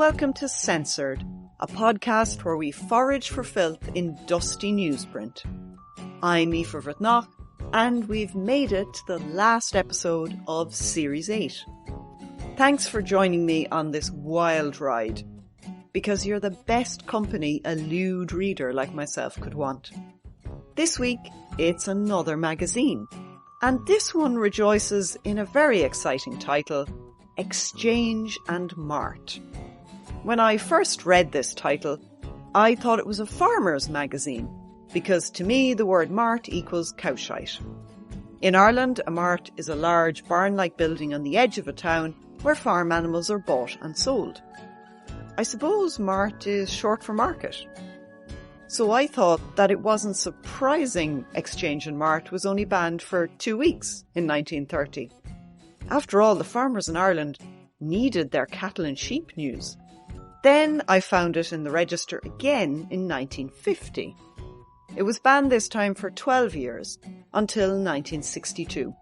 Welcome to Censored, a podcast where we forage for filth in dusty newsprint. I'm Aoife Bhrutnach, and we've made it to the last episode of Series 8. Thanks for joining me on this wild ride, because you're the best company a lewd reader like myself could want. This week, it's another magazine, and this one rejoices in a very exciting title, Exchange and Mart. When I first read this title, I thought it was a farmer's magazine, because to me the word mart equals cowshite. In Ireland, a mart is a large barn-like building on the edge of a town where farm animals are bought and sold. I suppose mart is short for market. So I thought that it wasn't surprising Exchange and Mart was only banned for 2 weeks in 1930. After all, the farmers in Ireland needed their cattle and sheep news. Then I found it in the register again in 1950. It was banned this time for 12 years, until 1962.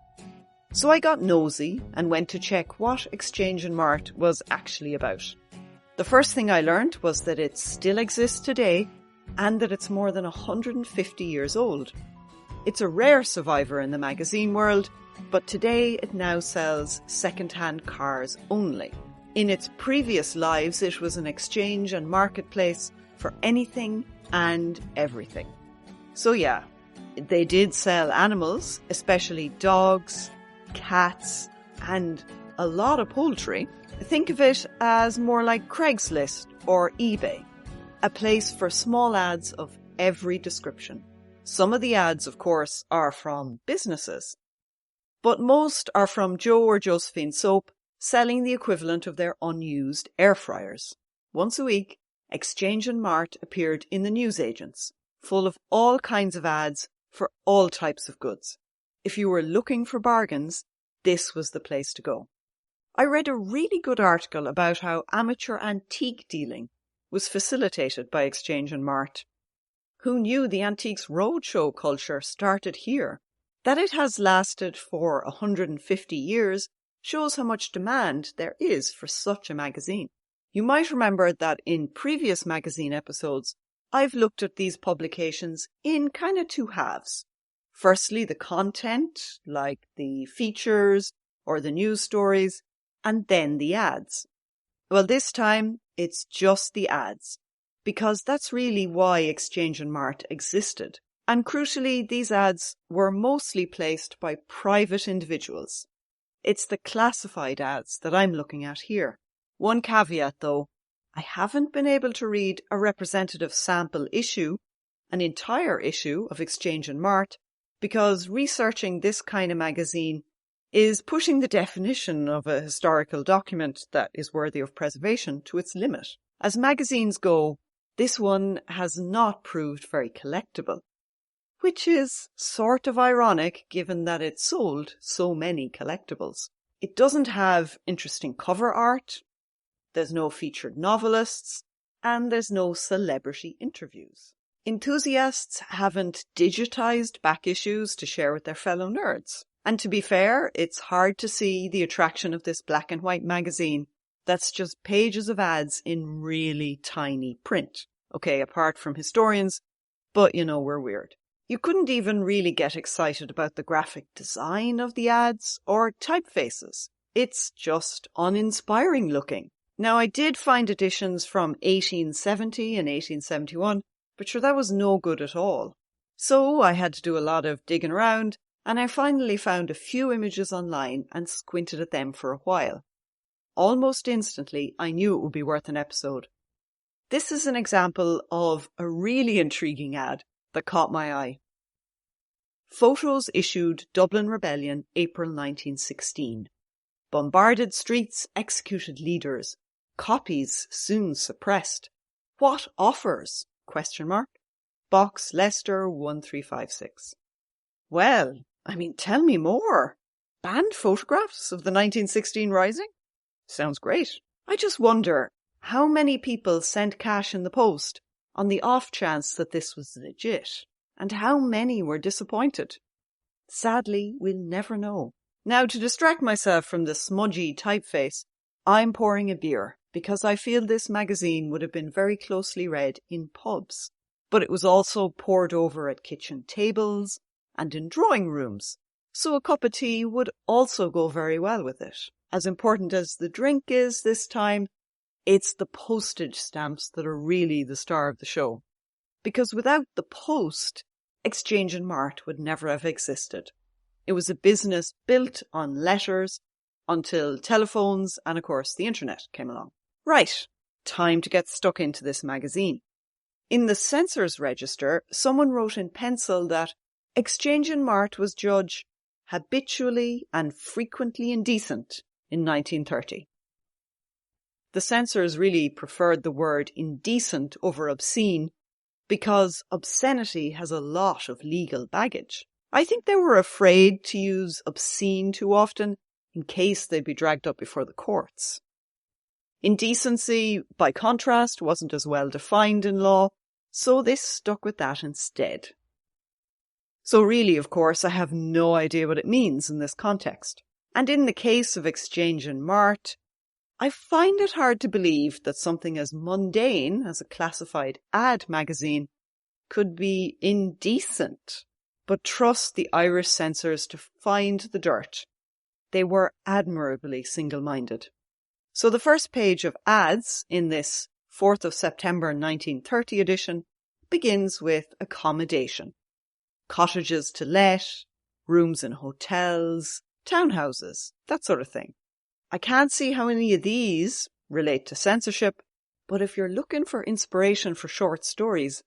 So I got nosy and went to check what Exchange and Mart was actually about. The first thing I learned was that it still exists today and that it's more than 150 years old. It's a rare survivor in the magazine world, but today it now sells second-hand cars only. In its previous lives, it was an exchange and marketplace for anything and everything. So yeah, they did sell animals, especially dogs, cats, and a lot of poultry. Think of it as more like Craigslist or eBay, a place for small ads of every description. Some of the ads, of course, are from businesses, but most are from Joe or Josephine Soap selling the equivalent of their unused air fryers. Once a week, Exchange and Mart appeared in the newsagents, full of all kinds of ads for all types of goods. If you were looking for bargains, this was the place to go. I read a really good article about how amateur antique dealing was facilitated by Exchange and Mart. Who knew the Antiques Roadshow culture started here? That it has lasted for 150 years shows how much demand there is for such a magazine. You might remember that in previous magazine episodes, I've looked at these publications in kind of two halves. Firstly, the content, like the features or the news stories, and then the ads. Well, this time, it's just the ads, because that's really why Exchange and Mart existed. And crucially, these ads were mostly placed by private individuals. It's the classified ads that I'm looking at here. One caveat though, I haven't been able to read a representative sample issue, an entire issue of Exchange and Mart, because researching this kind of magazine is pushing the definition of a historical document that is worthy of preservation to its limit. As magazines go, this one has not proved very collectible, which is sort of ironic given that it sold so many collectibles. It doesn't have interesting cover art, there's no featured novelists, and there's no celebrity interviews. Enthusiasts haven't digitized back issues to share with their fellow nerds. And to be fair, it's hard to see the attraction of this black and white magazine that's just pages of ads in really tiny print. Okay, apart from historians, but you know, we're weird. You couldn't even really get excited about the graphic design of the ads or typefaces. It's just uninspiring looking. Now, I did find editions from 1870 and 1871, but sure, that was no good at all. So I had to do a lot of digging around, and I finally found a few images online and squinted at them for a while. Almost instantly, I knew it would be worth an episode. This is an example of a really intriguing ad that caught my eye. Photos issued Dublin Rebellion, April 1916. Bombarded streets, executed leaders. Copies soon suppressed. What offers? ? Box Leicester 1356. Well, tell me more. Banned photographs of the 1916 Rising? Sounds great. I just wonder how many people sent cash in the post on the off chance that this was legit, and how many were disappointed. Sadly, we'll never know. Now, to distract myself from the smudgy typeface, I'm pouring a beer. because I feel this magazine would have been very closely read in pubs. But it was also pored over at kitchen tables and in drawing rooms, so a cup of tea would also go very well with it. As important as the drink is this time, it's the postage stamps that are really the star of the show. Because without the post, Exchange and Mart would never have existed. It was a business built on letters until telephones and, of course, the internet came along. Right, time to get stuck into this magazine. In the Censors Register, someone wrote in pencil that Exchange and Mart was judged habitually and frequently indecent in 1930. The censors really preferred the word indecent over obscene because obscenity has a lot of legal baggage. I think they were afraid to use obscene too often in case they'd be dragged up before the courts. Indecency, by contrast, wasn't as well defined in law, so they stuck with that instead. So really, of course, I have no idea what it means in this context. And in the case of Exchange and Mart, I find it hard to believe that something as mundane as a classified ad magazine could be indecent. But trust the Irish censors to find the dirt. They were admirably single-minded. So the first page of ads in this 4th of September 1930 edition begins with accommodation. Cottages to let, rooms in hotels, townhouses, that sort of thing. I can't see how any of these relate to censorship, but if you're looking for inspiration for short stories,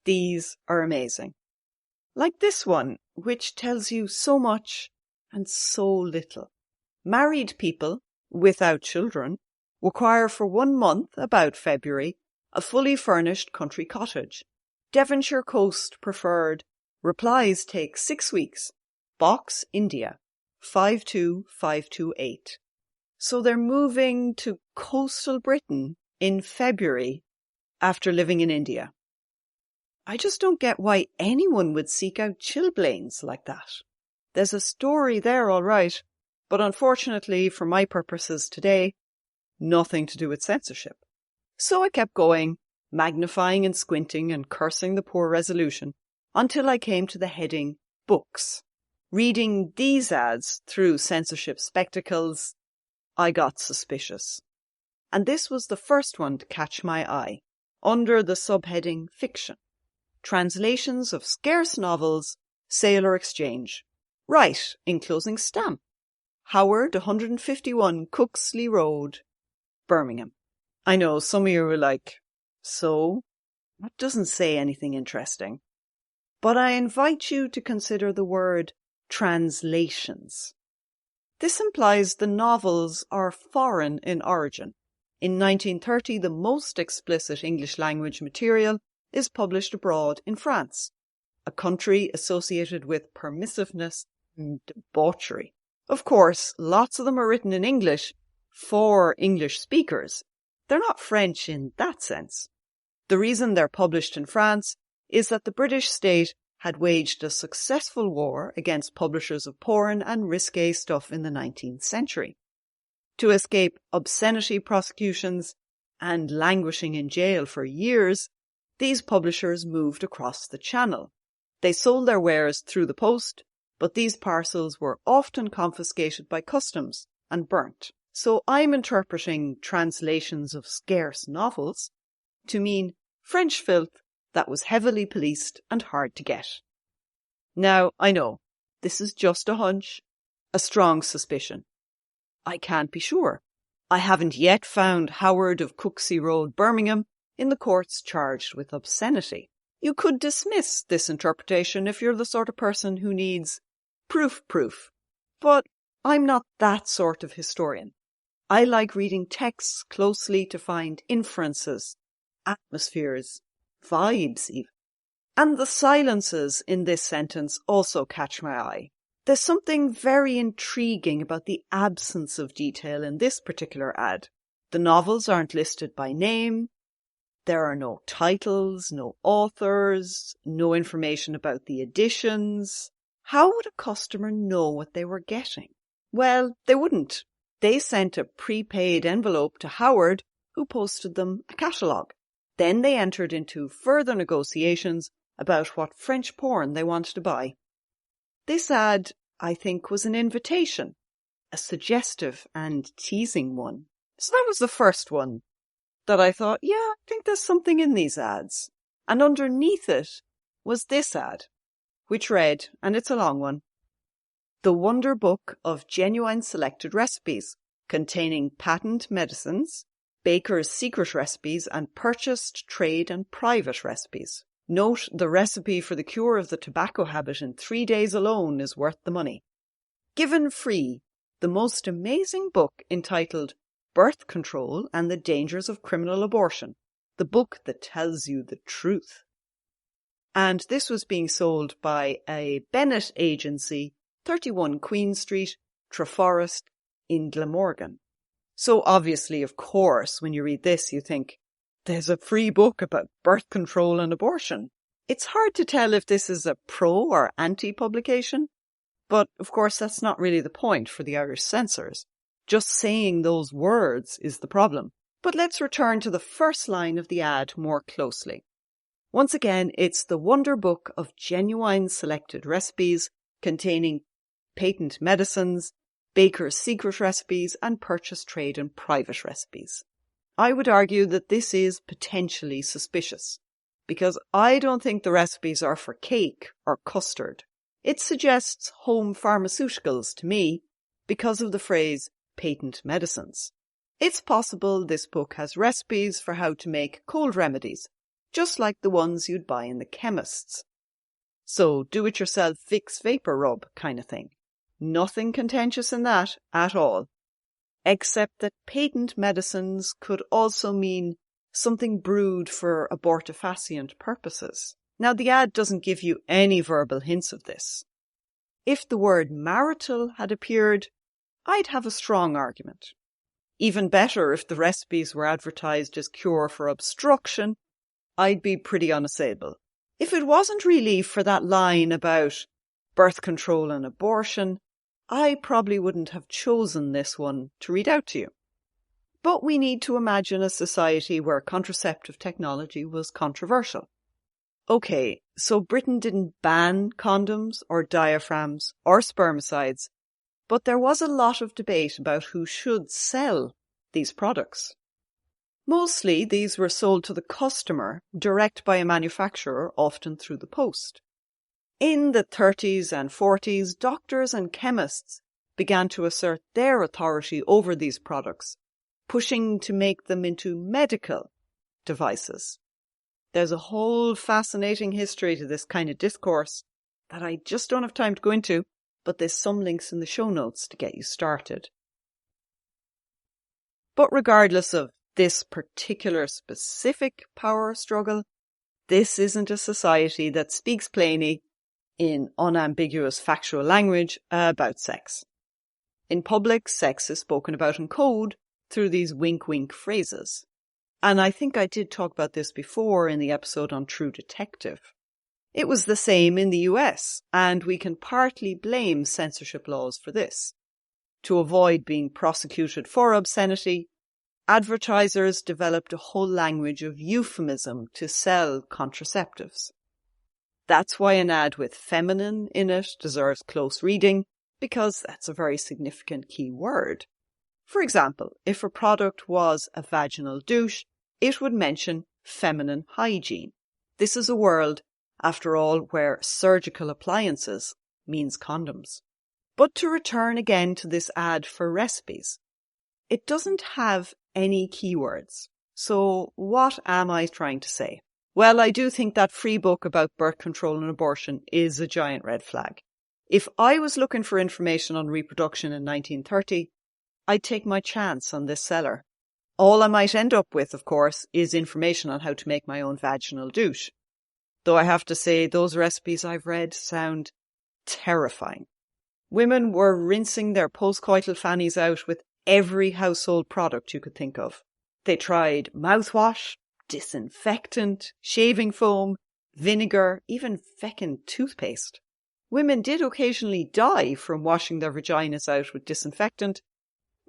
these are amazing. Like this one, which tells you so much and so little. Married people, without children, require for 1 month, about February, a fully furnished country cottage. Devonshire coast preferred. Replies take 6 weeks. Box, India, 52528. So they're moving to coastal Britain in February after living in India. I just don't get why anyone would seek out chilblains like that. There's a story there, all right, but unfortunately for my purposes today, nothing to do with censorship. So I kept going, magnifying and squinting and cursing the poor resolution, until I came to the heading Books. Reading these ads through censorship spectacles, I got suspicious. And this was the first one to catch my eye, under the subheading Fiction. Translations of scarce novels, sale or exchange. Right, enclosing stamp. Howard, 151 Cooksley Road, Birmingham. I know some of you were like, so? That doesn't say anything interesting. But I invite you to consider the word translations. This implies the novels are foreign in origin. In 1930, the most explicit English language material is published abroad in France, a country associated with permissiveness and debauchery. Of course, lots of them are written in English for English speakers. They're not French in that sense. The reason they're published in France is that the British state had waged a successful war against publishers of porn and risque stuff in the 19th century. To escape obscenity prosecutions and languishing in jail for years, these publishers moved across the channel. They sold their wares through the post, but these parcels were often confiscated by customs and burnt. So I'm interpreting translations of scarce novels to mean French filth that was heavily policed and hard to get. Now, I know, this is just a hunch, a strong suspicion. I can't be sure. I haven't yet found Howard of Cooksey Road, Birmingham, in the courts charged with obscenity. You could dismiss this interpretation if you're the sort of person who needs proof. But I'm not that sort of historian. I like reading texts closely to find inferences, atmospheres, vibes even. And the silences in this sentence also catch my eye. There's something very intriguing about the absence of detail in this particular ad. The novels aren't listed by name. There are no titles, no authors, no information about the editions. How would a customer know what they were getting? Well, they wouldn't. They sent a prepaid envelope to Howard who posted them a catalogue. Then they entered into further negotiations about what French porn they wanted to buy. This ad, I think, was an invitation, a suggestive and teasing one. So that was the first one that I thought, yeah, I think there's something in these ads. And underneath it was this ad, which read, and it's a long one, "The Wonder Book of Genuine Selected Recipes, containing patent medicines, baker's secret recipes, and purchased, trade, and private recipes. Note, the recipe for the cure of the tobacco habit in 3 days alone is worth the money. Given free, the most amazing book entitled Birth Control and the Dangers of Criminal Abortion, the book that tells you the truth." And this was being sold by a Bennett agency, 31 Queen Street, Treforest, in Glamorgan. So obviously, of course, when you read this, you think, there's a free book about birth control and abortion. It's hard to tell if this is a pro or anti-publication, but of course that's not really the point for the Irish censors. Just saying those words is the problem. But let's return to the first line of the ad more closely. Once again, it's the Wonder Book of Genuine Selected Recipes, containing patent medicines, baker's secret recipes, and purchase, trade, and private recipes. I would argue that this is potentially suspicious, because I don't think the recipes are for cake or custard. It suggests home pharmaceuticals to me because of the phrase patent medicines. It's possible this book has recipes for how to make cold remedies, just like the ones you'd buy in the chemists. So do-it-yourself Vicks Vapor Rub kind of thing. Nothing contentious in that at all. Except that patent medicines could also mean something brewed for abortifacient purposes. Now, the ad doesn't give you any verbal hints of this. If the word marital had appeared, I'd have a strong argument. Even better if the recipes were advertised as cure for obstruction, I'd be pretty unassailable. If it wasn't really for that line about birth control and abortion, I probably wouldn't have chosen this one to read out to you. But we need to imagine a society where contraceptive technology was controversial. Okay, so Britain didn't ban condoms or diaphragms or spermicides, but there was a lot of debate about who should sell these products. Mostly these were sold to the customer direct by a manufacturer, often through the post. In the 30s and 40s, doctors and chemists began to assert their authority over these products, pushing to make them into medical devices. There's a whole fascinating history to this kind of discourse that I just don't have time to go into, but there's some links in the show notes to get you started. But regardless of this particular specific power struggle, this isn't a society that speaks plainly in unambiguous factual language about sex. In public, sex is spoken about in code through these wink-wink phrases. And I think I did talk about this before in the episode on True Detective. It was the same in the US, and we can partly blame censorship laws for this. To avoid being prosecuted for obscenity, advertisers developed a whole language of euphemism to sell contraceptives. That's why an ad with feminine in it deserves close reading, because that's a very significant key word. For example, if a product was a vaginal douche, it would mention feminine hygiene. This is a world, after all, where surgical appliances means condoms. But to return again to this ad for recipes, it doesn't have any keywords. So what am I trying to say? Well, I do think that free book about birth control and abortion is a giant red flag. If I was looking for information on reproduction in 1930, I'd take my chance on this seller. All I might end up with, of course, is information on how to make my own vaginal douche. Though I have to say, those recipes I've read sound terrifying. Women were rinsing their postcoital fannies out with every household product you could think of. They tried mouthwash, disinfectant, shaving foam, vinegar, even feckin' toothpaste. Women did occasionally die from washing their vaginas out with disinfectant,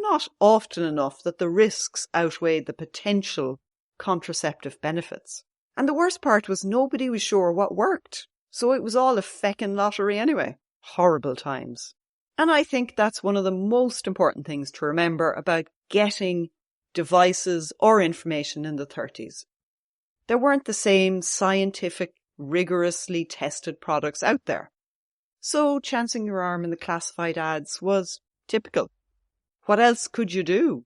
not often enough that the risks outweighed the potential contraceptive benefits. And the worst part was nobody was sure what worked, so it was all a feckin' lottery anyway. Horrible times. And I think that's one of the most important things to remember about getting devices or information in the 30s. There weren't the same scientific, rigorously tested products out there. So chancing your arm in the classified ads was typical. What else could you do?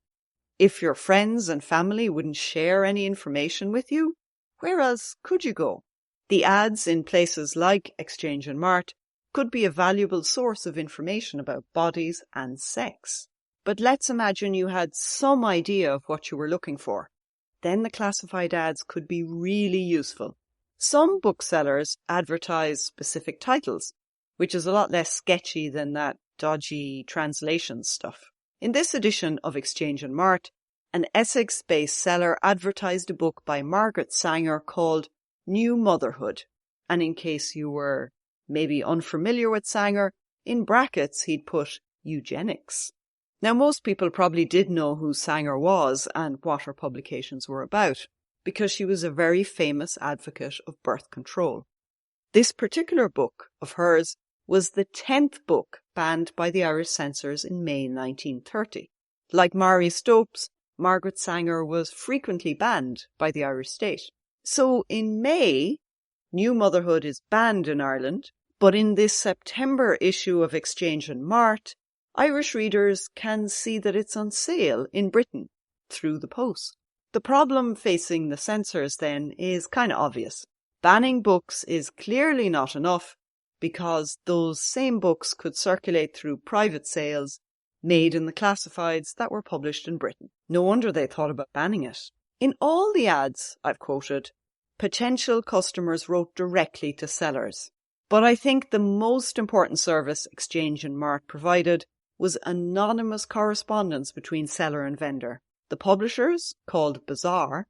If your friends and family wouldn't share any information with you, where else could you go? The ads in places like Exchange and Mart could be a valuable source of information about bodies and sex. But let's imagine you had some idea of what you were looking for. Then the classified ads could be really useful. Some booksellers advertise specific titles, which is a lot less sketchy than that dodgy translation stuff. In this edition of Exchange and Mart, an Essex-based seller advertised a book by Margaret Sanger called New Motherhood. And in case you were maybe unfamiliar with Sanger, in brackets he'd put eugenics. Now most people probably did know who Sanger was and what her publications were about, because she was a very famous advocate of birth control. This particular book of hers was the 10th book banned by the Irish censors in May 1930. Like Mary Stopes, Margaret Sanger was frequently banned by the Irish state. So in May, New Motherhood is banned in Ireland, but in this September issue of Exchange and Mart, Irish readers can see that it's on sale in Britain through the post. The problem facing the censors then is kind of obvious. Banning books is clearly not enough because those same books could circulate through private sales made in the classifieds that were published in Britain. No wonder they thought about banning it. In all the ads I've quoted, potential customers wrote directly to sellers. But I think the most important service Exchange and Mart provided was anonymous correspondence between seller and vendor. The publishers, called Bazaar,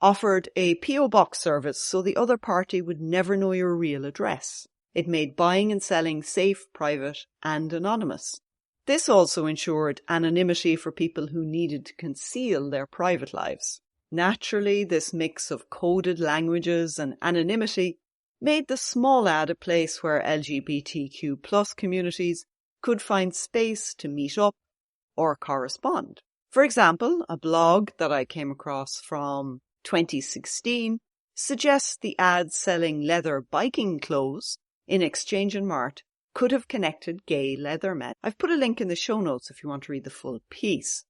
offered a P.O. box service so the other party would never know your real address. It made buying and selling safe, private, and anonymous. This also ensured anonymity for people who needed to conceal their private lives. Naturally, this mix of coded languages and anonymity made the small ad a place where LGBTQ+ communities could find space to meet up or correspond. For example, a blog that I came across from 2016 suggests the ad selling leather biking clothes in Exchange and Mart could have connected gay leather men. I've put a link in the show notes if you want to read the full piece.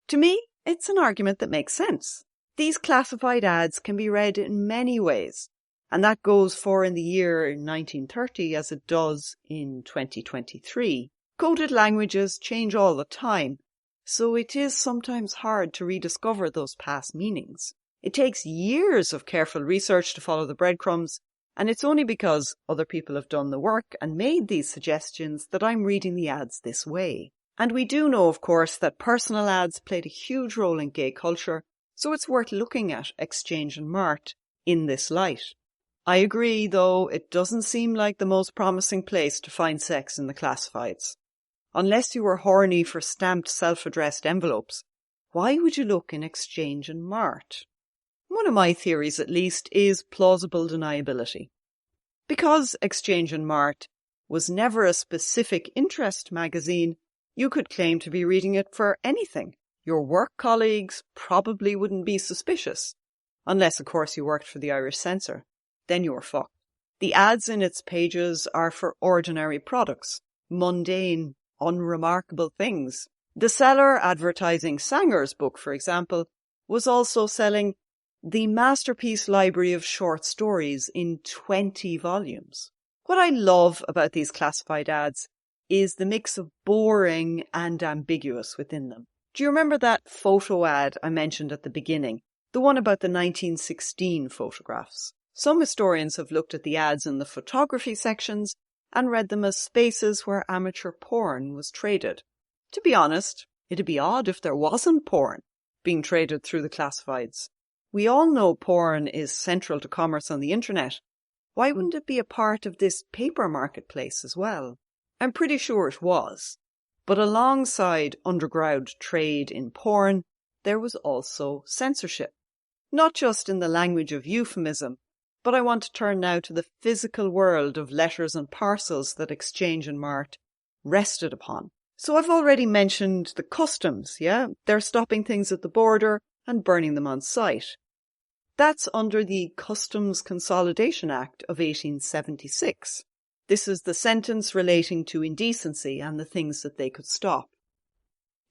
To me, it's an argument that makes sense. These classified ads can be read in many ways, and that goes for in the year 1930 as it does in 2023. Coded languages change all the time, so it is sometimes hard to rediscover those past meanings. It takes years of careful research to follow the breadcrumbs, and it's only because other people have done the work and made these suggestions that I'm reading the ads this way. And we do know, of course, that personal ads played a huge role in gay culture, so it's worth looking at Exchange and Mart in this light. I agree, though, it doesn't seem like the most promising place to find sex in the classifieds. Unless you were horny for stamped self-addressed envelopes, why would you look in Exchange and Mart? One of my theories, at least, is plausible deniability. Because Exchange and Mart was never a specific interest magazine, you could claim to be reading it for anything. Your work colleagues probably wouldn't be suspicious, unless, of course, you worked for the Irish censor. Then you were fucked. The ads in its pages are for ordinary products, mundane, unremarkable things. The seller advertising Sanger's book, for example, was also selling the Masterpiece Library of Short Stories in 20 volumes. What I love about these classified ads is the mix of boring and ambiguous within them. Do you remember that photo ad I mentioned at the beginning? The one about the 1916 photographs. Some historians have looked at the ads in the photography sections and read them as spaces where amateur porn was traded. To be honest, it'd be odd if there wasn't porn being traded through the classifieds. We all know porn is central to commerce on the internet. Why wouldn't it be a part of this paper marketplace as well? I'm pretty sure it was. But alongside underground trade in porn, there was also censorship. Not just in the language of euphemism, but I want to turn now to the physical world of letters and parcels that Exchange and Mart rested upon. So I've already mentioned the customs, yeah? They're stopping things at the border and burning them on site. That's under the Customs Consolidation Act of 1876. This is the sentence relating to indecency and the things that they could stop.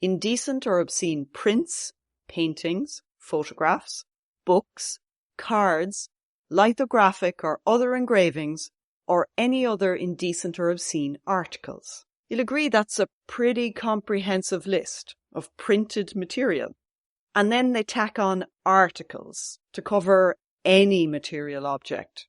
Indecent or obscene prints, paintings, photographs, books, cards, lithographic or other engravings, or any other indecent or obscene articles. You'll agree that's a pretty comprehensive list of printed material. And then they tack on articles to cover any material object.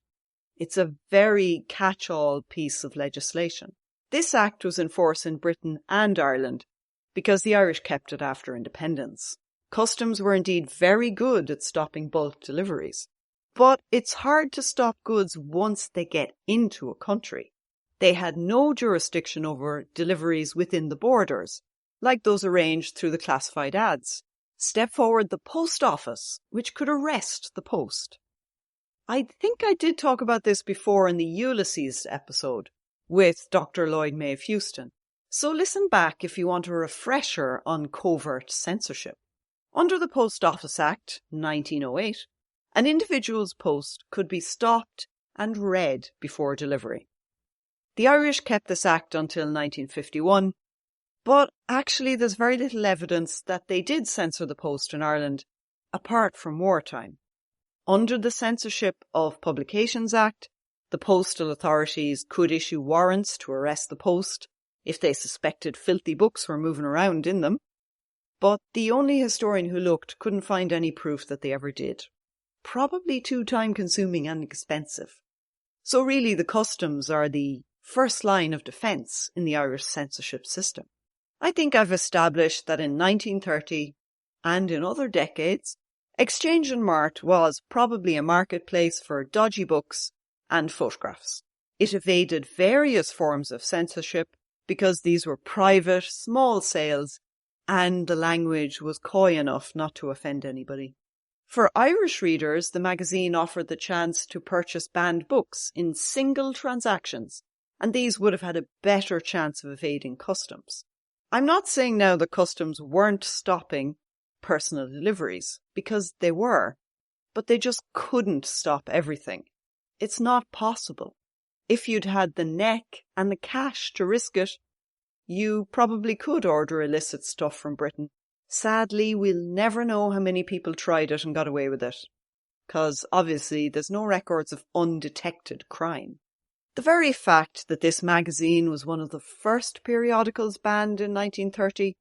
It's a very catch-all piece of legislation. This act was in force in Britain and Ireland because the Irish kept it after independence. Customs were indeed very good at stopping bulk deliveries. But it's hard to stop goods once they get into a country. They had no jurisdiction over deliveries within the borders, like those arranged through the classified ads. Step forward the post office, which could arrest the post. I think I did talk about this before in the Ulysses episode with Dr. Lloyd Maeve Houston. So listen back if you want a refresher on covert censorship. Under the Post Office Act, 1908, an individual's post could be stopped and read before delivery. The Irish kept this act until 1951, but actually there's very little evidence that they did censor the post in Ireland, apart from wartime. Under the Censorship of Publications Act, the postal authorities could issue warrants to arrest the post if they suspected filthy books were moving around in them, but the only historian who looked couldn't find any proof that they ever did. Probably too time-consuming and expensive. So really the customs are the first line of defence in the Irish censorship system. I think I've established that in 1930 and in other decades, Exchange and Mart was probably a marketplace for dodgy books and photographs. It evaded various forms of censorship because these were private, small sales, and the language was coy enough not to offend anybody. For Irish readers, the magazine offered the chance to purchase banned books in single transactions, and these would have had a better chance of evading customs. I'm not saying now that customs weren't stopping personal deliveries, because they were, but they just couldn't stop everything. It's not possible. If you'd had the neck and the cash to risk it, you probably could order illicit stuff from Britain. Sadly, we'll never know how many people tried it and got away with it, because obviously there's no records of undetected crime. The very fact that this magazine was one of the first periodicals banned in 1930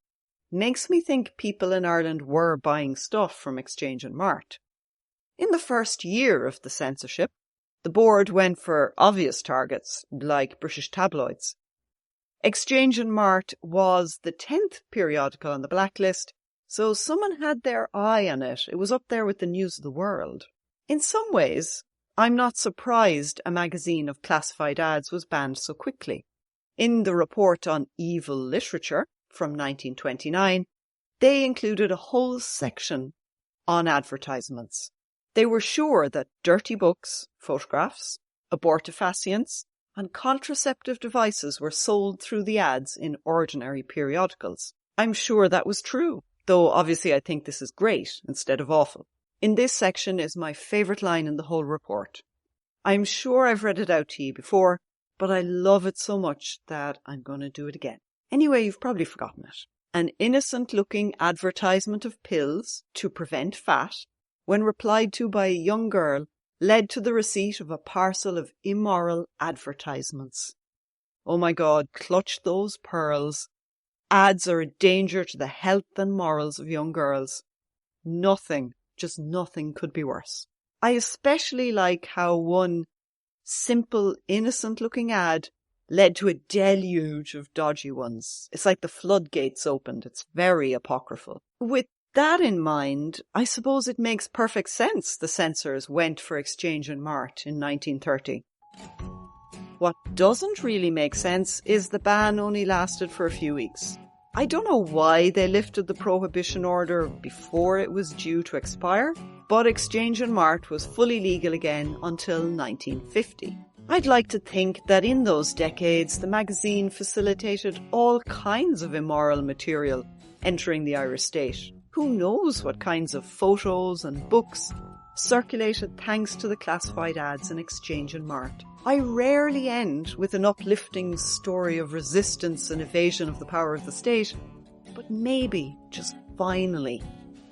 makes me think people in Ireland were buying stuff from Exchange and Mart. In the first year of the censorship, the board went for obvious targets, like British tabloids. Exchange and Mart was the 10th periodical on the blacklist, so someone had their eye on it. It was up there with the news of the world. In some ways, I'm not surprised a magazine of classified ads was banned so quickly. In the report on evil literature from 1929, they included a whole section on advertisements. They were sure that dirty books, photographs, abortifacients, and contraceptive devices were sold through the ads in ordinary periodicals. I'm sure that was true, though obviously I think this is great instead of awful. In this section is my favourite line in the whole report. I'm sure I've read it out to you before, but I love it so much that I'm going to do it again. Anyway, you've probably forgotten it. An innocent-looking advertisement of pills to prevent fat, when replied to by a young girl, led to the receipt of a parcel of immoral advertisements. Oh my God, clutch those pearls. Ads are a danger to the health and morals of young girls. Nothing, just nothing could be worse. I especially like how one simple, innocent-looking ad led to a deluge of dodgy ones. It's like the floodgates opened. It's very apocryphal. With that in mind, I suppose it makes perfect sense the censors went for Exchange and Mart in 1930. What doesn't really make sense is the ban only lasted for a few weeks. I don't know why they lifted the prohibition order before it was due to expire, but exchange in Mart was fully legal again until 1950. I'd like to think that in those decades the magazine facilitated all kinds of immoral material entering the Irish state. Who knows what kinds of photos and books circulated thanks to the classified ads in exchange in Mart. I rarely end with an uplifting story of resistance and evasion of the power of the state, but maybe, just finally,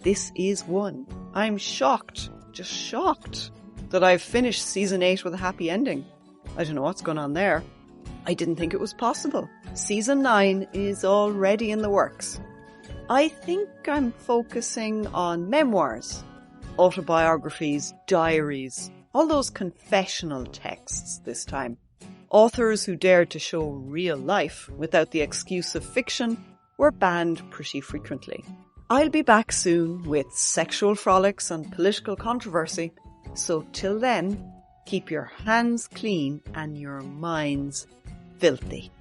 this is one. I'm shocked, just shocked, that I've finished season 8 with a happy ending. I don't know what's going on there. I didn't think it was possible. Season 9 is already in the works. I think I'm focusing on memoirs, autobiographies, diaries, all those confessional texts this time. Authors who dared to show real life without the excuse of fiction were banned pretty frequently. I'll be back soon with sexual frolics and political controversy, so till then, keep your hands clean and your minds filthy.